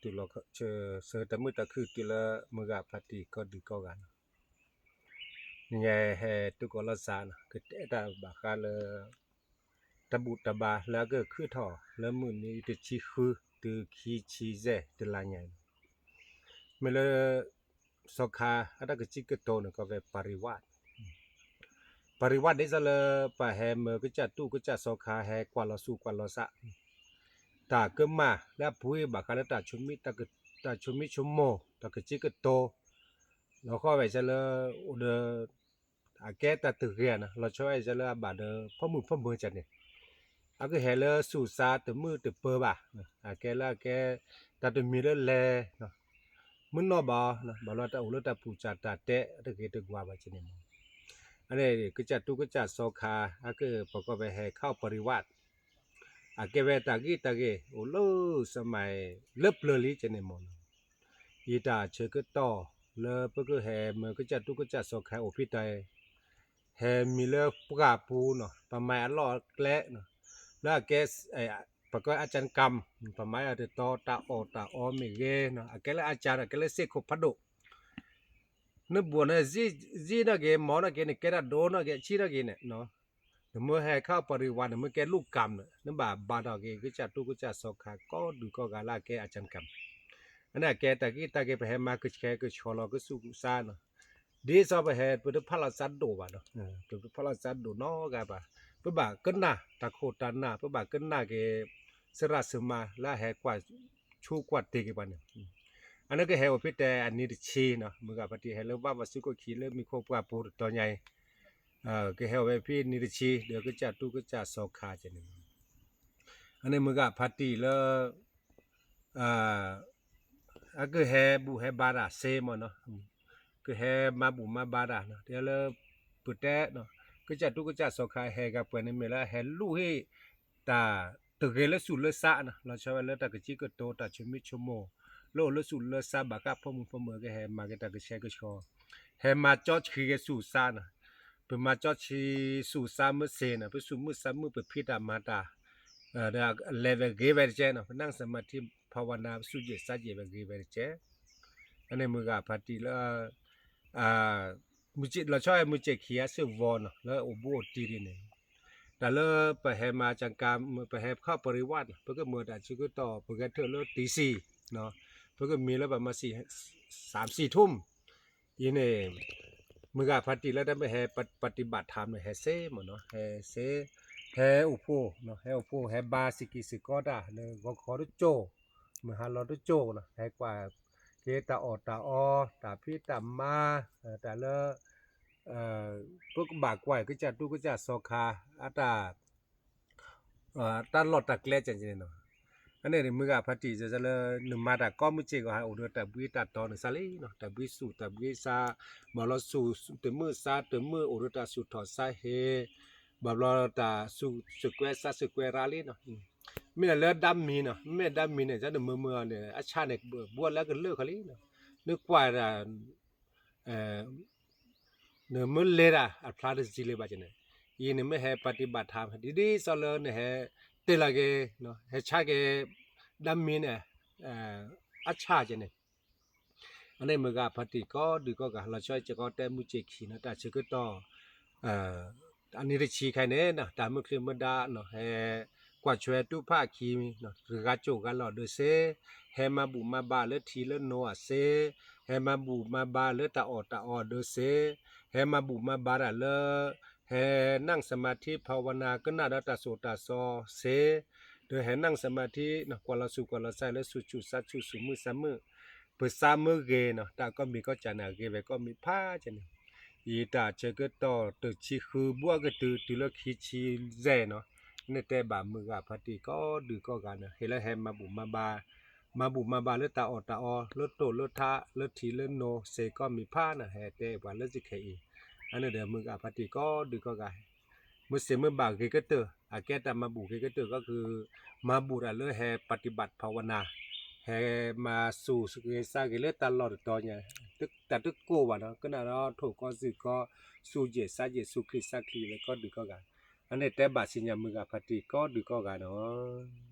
ตุลก็เจอเสือแต่มือตะคือตุลมือกาพัติก็ดูก็กันนี่ไงเฮตุกอลสานก็เตะตาบาคาเลตะบุตะบาแล้วก็คือท่อแล้วมือนี้ตะชีคือตือขี้ชีเจตลาไงเมื่อสกาอันนั้นก็จิกโตนก็เวปริวัตินี่จะเลยปะแฮมก็จะตู้ก็จะสกาแฮกว่าละสู้กว่าละสะตาก็มาแล้วปุ้ยบาคาเลตาชุมิตาก็ตาชุมิชุมโมตาก็จิกโตแล้วก็ไปจะเลยอุดอาแกตาตึกเรียนนะเราช่วยจะเลยบาดพ่อมือจันเนี่ยอาก็เฮเลสู่ซาตึมือตึเปอบ่ะอาแกละแกตาตึมีเลแลเนาะมึงนอบานะบาลตาอุลตาปูจาตาเตะตะเกตกว่าบาจันเนี่ยอันนี้ก็จะตุก็จะสคาอาก็ประกอบไปให้เข้าปริวัติอาเกเวตากีโอโลสมัยเล็บเลยลิจันเนี่ยมอนยีตาเชก็ต่อเลปก็แฮเมื่อก็จะตุก็จะสคาโอพิไตแฮมีเลปกาปูเนาะประมาณลอแกละเนาะแล้วแกไอประกอบอาจารย์กรรมประมาณอาจจะต่อตาอมีเกเนาะแกละอาจารย์แกละเสกพัดโดนึกบัวเนี่ยจีนะเกมอนะเกเนี่ยแกละโดนะเกชีนะเกเนี่ยเนาะเมื่อให้เข้าปริวันเมื่อแกลูกกรรมเนี่ยนั่นบาดอกเกก็จะตุก็จะสคาก็ดูก็กาลาแกอาจารย์กรรมอันนั้นแกตะกี้ไปให้มาก็แกก็ชอลก็สู้ซาเนาะ ดีสอบไปเหตุเพื่อพลัดสัตว์ดูบ้าเนาะเพื่อพลัดสัตว์ดูน้อกันป่ะเพื่อบ่ากันหน้าตะโคตันหน้าเพื่อบ่ากันหน้าเกสระสมาและแหกกว่าชูกว่าตีกันป่ะเนี่ยอันนั้นก็เหตุว่าพี่แต่อันนี้ชีเนาะมึงกับปฏิเหตุแล้วว่าสุก็ขี้แล้วมีครอบครัวปูตัวใหญ่ก็เหตุว่าพี่นิรชีเดี๋ยวก็จะตู้ก็จะสอกขาจะหนึ่งอันนี้มึงกับปฏิแล้วก็เหตุบุเหตุบาระเซมเนาะก็แฮมาบุมาบาดาเนาะเดี๋ยวเลยปุตเตะเนาะก็จะตุก็จะสอคายแฮกับเปิ้นนี่เมละแฮลูเฮตาตะเกลสุลสะนะเราชาวเลตะกจิกโตตาชมิชโมโลลสุลสะบากะพมุพมก็แฮมาก็ตะกเชก็ชอแฮมาจอดคือสุสานะเปิ้นมาจอดชีสุสามเสนะเปิ้นสุมุสามเปิ้นพิดามาตาเดาเลเวเกเวเจนะนั่งสมาธิภาวนาสุเจสัจเจเวเกเวเจอันนี้มือกะปฏิละอ่ามุจิเราชอบมุจิเขียสืบวอนแล้วอุโบตีดิเนี่ยแต่เลไปแหมาจังการไปแหเข้าปริวัติเพื่อก็เมื่อแต่ชิก็ต่อเพื่อก็เธอเลิกตีสี่เนาะเพื่อก็มีแล้วประมาณ3-4 ทุ่มยีเนี่ยมือกาพัติแล้วได้ไปแหปฏิบัติธรรมเนี่ยแหเซ่หมดเนาะแหเซ่แหอุโภเนาะแหอุโภแหบาสิกิสิกอดาเนี่ยก็ขอรุโจมือหาเรารุโจเนาะแหกว่าเกตาพี่ตามาแต่ละพวกบากไว้ก็จะดูก็จะสอคาอัตาตลอดตะเกลจังๆเนาะอันนี้มือกาพัติจะเลยหนึ่งมาแต่ก็มุจิก็ให้อุดแต่บุยตัดตอนสาลีเนาะแต่บุยสู่แต่บุยซาบอลสู่แต่มือซาแต่มืออุดแต่สู่ถอดสาเฮบอลแต่สู่สแควร์ซาสแควร์ราลีเนาะไม่ได้เลือดดำมีเนาะไม่ดำมีเนี่ยจะเดิมเมื่อเนี่ยอาชาเนี่ยบวชแล้วก็เลิกเขาลีเนาะนึกว่าเนื้อมือเลยอะอัลพลาดสิเลยบ้าจังเนี่ยยีนี่ไม่ให้ปฏิบัติธรรมดีๆสโลเนี่ยให้เตลเกเนาะให้ชาเกดัมมีเนี่ยอัจฉาจังเนี่ยอันนี้มือกาปฏิก็ดูก็กะเราช่วยจะก็แต่มุจิขีนะแต่ชื่อก็ต่ออันนี้ได้ชี้ใครเนี่ยนะแต่เมื่อคืนมันได้เนาะให้กว่าช่วยตู้ผ้าขีเนาะหรือกระจุกกันหลอดด้วยเซให้มาบุมาบาเลทีเลโนอะเซให้มาบุมาบาเลตาออด้วยเซให้มาบุมาบาเลให้นั่งสมาธิภาวนาก็น่าตาโสตาซอเซโดยให้นั่งสมาธินะกว่าเราสุกว่าเราใส่แล้วสุจุสัจจุสุมือสามมือเปิดสามมือเกเนาะแต่ก็มีก็จะนาเกไปก็มีผ้าจะเนี่ยอีตาเจก็ต่อตึกชีคือบัวก็ตือแล้วคิดชีเจเนาะนี่แต่บามือกับพัติก็ดูก็กันนะเห็นแล้วแฮมมาบุมาบาเลตาออเลโตเลทาเลทีเลโนเซก็มีผ้านะแฮแต่ว่าเลจิเคอีอันนี้เดี๋ยวมือกับพัติก็ดูก็กันมือเสียมือบากเกก็เตออาแกแต่มาบุเกก็เตอก็คือมาบุระเลแฮปฏิบัติภาวนาแฮมาสู่สกิสาเกเลตลอดตอนเนี่ยตึกโกวะเนาะก็น่าเราถูกก็สึกก็สู่เจสาเจสุคริสักครีแล้วก็ดูก็กันอันนี้แต่บาสิญญามือกับพัติก็ดูก็กันเนาะ